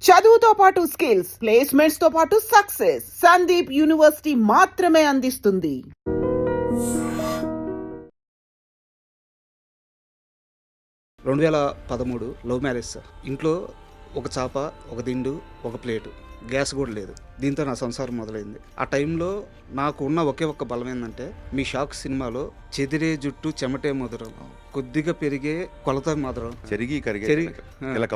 చదువుతో పాటు skills, placements తో పాటు సక్సెస్ సందీప్ యూనివర్సిటీ మాత్రమే అందిస్తుంది. 2013 లవ్ మ్యారేజ్ సార్. ఇంట్లో ఒక చాప, ఒక దిండు, ఒక ప్లేటు, గ్యాస్ కూడా లేదు. దీంతో నా సంసారం మొదలైంది. ఆ టైంలో నాకు ఉన్న ఒకే ఒక్క బలం ఏంటంటే, మీ షాక్ సినిమాలో చెదిరే జుట్టు చెమటే మధురం, కొద్దిగా పెరిగే కొలత మధురం,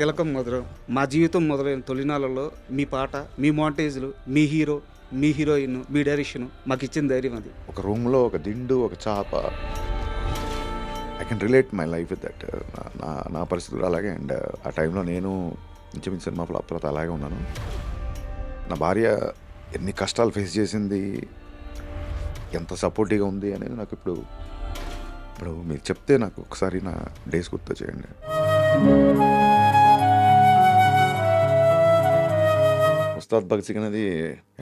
తిలకం మధురం. మా జీవితం మొదలైన తొలినాళ్ళలో మీ పాట, మీ మాంటేజ్లు, మీ హీరో, మీ హీరోయిన్, మీ డైరెక్షన్ మాకు ఇచ్చిన ధైర్యం అది. ఒక రూమ్లో ఒక దిండు, ఒక చాప. I can relate my life with that. నా పరిస్థితి కూడా అలాగే. అండ్ ఆ టైంలో నేను ఇంచుమించు సినిమా ఫ్లాప్ తర్వాత అలాగే ఉన్నాను. నా భార్య ఎన్ని కష్టాలు ఫేస్ చేసింది, ఎంత సపోర్టివ్గా ఉంది అనేది నాకు ఇప్పుడు మీరు చెప్తే నాకు ఒకసారి నా డేస్ గుర్తు చేయండి. ఉస్తాద్ భగత్ సింగ్ అనేది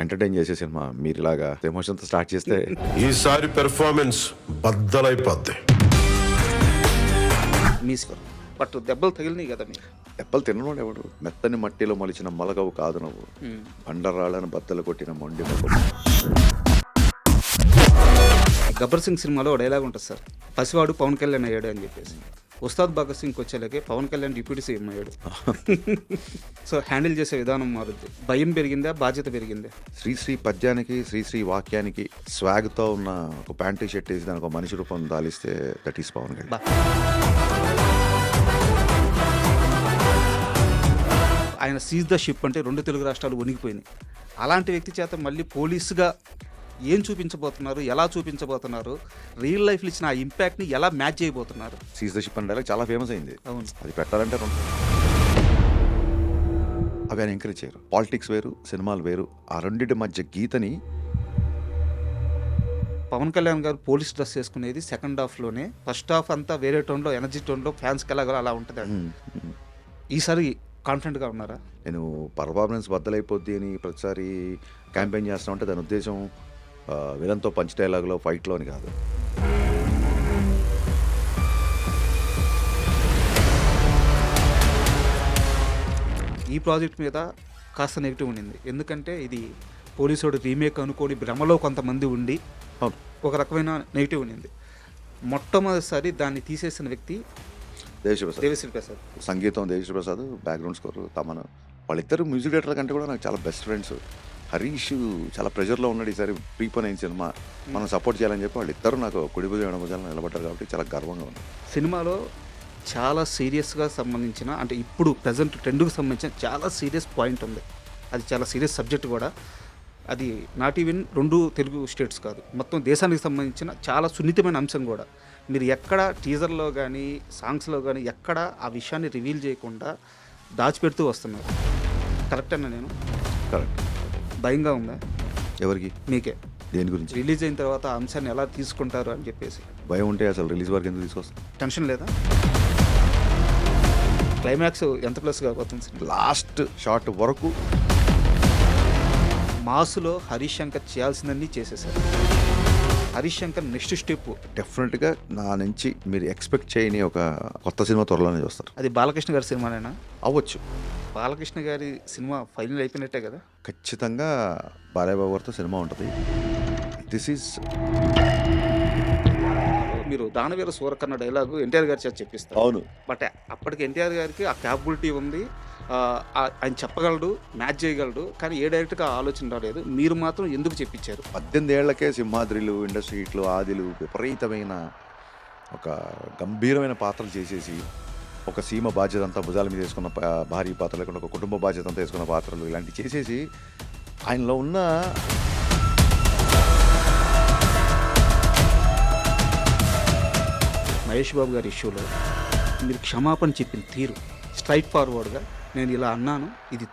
ఎంటర్టైన్ చేసే సినిమా. మీరు ఇలాగా ఎమోషన్తో స్టార్ట్ చేస్తే ఈసారి పెర్ఫార్మెన్స్ బద్దలైపోద్ది. మీ బట్ దెబ్బలు తగిలినాయి కదా మీరు. దెబ్బలు తినడం ఎవడు? మెత్తని మట్టిలో మలిచిన మలగవు కాదు నువ్వు, బండరాళ్ళను బద్దలు కొట్టిన మొండి మొగలు. గబ్బర్ సింగ్ సినిమాలో ఒక డైలాగ్ ఉంటుంది సార్, పసివాడు పవన్ కళ్యాణ్ అయ్యాడు అని చెప్పేసి. ఉస్తాద్ భగత్ సింగ్కి వచ్చేలాగే పవన్ కళ్యాణ్ డిప్యూటీ సీఎం అయ్యాడు. సో హ్యాండిల్ చేసే విధానం మారుద్ది. భయం పెరిగిందా, బాధ్యత పెరిగిందా? శ్రీశ్రీ పద్యానికి, శ్రీశ్రీ వాక్యానికి స్వాగ్తో ఉన్న ఒక ప్యాంటీ షర్ట్ వేసి దానికి ఒక మనిషి రూపం దాలిస్తే దట్ ఈస్ పవన్ కళ్యాణ్. ఆయన సీజ్ ద షిప్ అంటే 2 తెలుగు రాష్ట్రాలు వణిగిపోయినాయి. అలాంటి వ్యక్తి చేత మళ్ళీ పోలీసుగా ఏం చూపించబోతున్నారు, ఎలా చూపించబోతున్నారు, రియల్ లైఫ్లో ఇచ్చిన ఆ ఇంపాక్ట్ని ఎలా మ్యాచ్ చేయబోతున్నారు? సీజ్ ద షిప్ అంటే చాలా ఫేమస్ అయింది. అవును, అది పెట్టాలంటే అవి ఆయన ఎంకరేజ్ చేయరు. పాలిటిక్స్ వేరు, సినిమాలు వేరు. ఆ రెండింటి మధ్య గీతని పవన్ కళ్యాణ్ గారు పోలీస్ డ్రెస్ వేసుకునేది సెకండ్ హాఫ్లోనే. ఫస్ట్ హాఫ్ అంతా వేరే టోన్లో, ఎనర్జీ టోన్లో, ఫ్యాన్స్కి ఎలాగో అలా ఉంటుంది. ఈసారి కాన్ఫిడెంట్గా ఉన్నారా? నేను పర్ఫార్మెన్స్ బద్దలైపోద్ది అని ప్రతిసారి క్యాంపెయిన్ చేస్తా ఉంటే దాని ఉద్దేశం విలన్తో పంచ్ డైలాగ్లో, ఫైట్లో అని కాదు. ఈ ప్రాజెక్ట్ మీద కాస్త నెగిటివ్ ఉండింది. ఎందుకంటే ఇది పోలీసుడు రీమేక్ అనుకోని భ్రమలో కొంతమంది ఉండి ఒక రకమైన నెగిటివ్ ఉండింది. మొట్టమొదటిసారి దాన్ని తీసేసిన వ్యక్తి దేవిశ్రీ ప్రసాద్. సంగీతం దేవిశ్రీ ప్రసాద్, బ్యాక్గ్రౌండ్ స్కోర్ తమన్. వాళ్ళిద్దరు మ్యూజిక్ డైరెక్టర్ కంటే కూడా నాకు చాలా బెస్ట్ ఫ్రెండ్స్. హరీష్ చాలా ప్రెషర్లో ఉన్నాడు. ఈసారి ప్రీపోన్ అయిన సినిమా మనం సపోర్ట్ చేయాలని చెప్పి వాళ్ళిద్దరూ నాకు కుడిభుజం ఎడమభుజాలను నిలబడ్డారు కాబట్టి చాలా గర్వంగా ఉంది. సినిమాలో చాలా సీరియస్గా సంబంధించిన, అంటే ఇప్పుడు ప్రజెంట్ ట్రెండ్కి సంబంధించిన చాలా సీరియస్ పాయింట్ ఉంది. అది చాలా సీరియస్ సబ్జెక్ట్ కూడా. అది నాట్ ఈవెన్ 2 తెలుగు స్టేట్స్ కాదు, మొత్తం దేశానికి సంబంధించిన చాలా సున్నితమైన అంశం కూడా. మీరు ఎక్కడ టీజర్లో కానీ, సాంగ్స్లో కానీ ఎక్కడ ఆ విషయాన్ని రివీల్ చేయకుండా దాచిపెడుతూ వస్తున్నారు. కరెక్ట్ అన్నా నేను? కరెక్ట్. భయంగా ఉందా? ఎవరికి? మీకే. దేని గురించి? రిలీజ్ అయిన తర్వాత ఆ అంశాన్ని ఎలా తీసుకుంటారు అని చెప్పేసి. భయం ఉంటే అసలు రిలీజ్ వరకు ఎందుకు తీసుకొస్తాం? టెన్షన్ లేదా? క్లైమాక్స్ ఎంత ప్లస్ కాబోతుంది? లాస్ట్ షాట్ వరకు మాసులో హరీష్ శంకర్ చేయాల్సిందన్నీ చేసేసారు. హరీష్ శంకర్ నెక్స్ట్ స్టెప్ డెఫినెట్గా నా నుంచి మీరు ఎక్స్పెక్ట్ చేయని ఒక కొత్త సినిమా త్వరలోనే చూస్తారు. అది బాలకృష్ణ గారి సినిమానేనా? అవ్వచ్చు. బాలకృష్ణ గారి సినిమా ఫైనల్ అయిపోయినట్టే కదా? ఖచ్చితంగా బాలయ్యబాబు గారితో సినిమా ఉంటుంది. దిస్ ఈజ్ మీరు దానవీర సూరకర్ణ డైలాగు ఎన్టీఆర్ గారి చేత చెప్పిస్తారు. అవును. బట్ అప్పటికి ఎన్టీఆర్ గారికి ఆ క్యాపబిలిటీ ఉంది, ఆయన చెప్పగలడు, మ్యాచ్ చేయగలడు. కానీ ఏ డైరెక్ట్గా ఆలోచన రాలేదు. మీరు మాత్రం ఎందుకు చెప్పించారు? 18 ఏళ్లకే సింహాద్రిలు, ఇండస్ట్రీ హిట్లు, ఆదిలు, విపరీతమైన ఒక గంభీరమైన పాత్రలు చేసేసి, ఒక సీమ బాధ్యత అంతా భుజాల మీద వేసుకున్న భారీ పాత్ర లేకుండా ఒక కుటుంబ బాధ్యత అంతా వేసుకున్న పాత్రలు ఇలాంటివి చేసేసి ఆయనలో ఉన్న మహేష్ బాబు గారి ఇష్యూలో మీరు క్షమాపణ చెప్పిన తీరు, స్ట్రైట్ ఫార్వర్డ్గా నేను ఇలా అన్నాను, ఇది తప్పు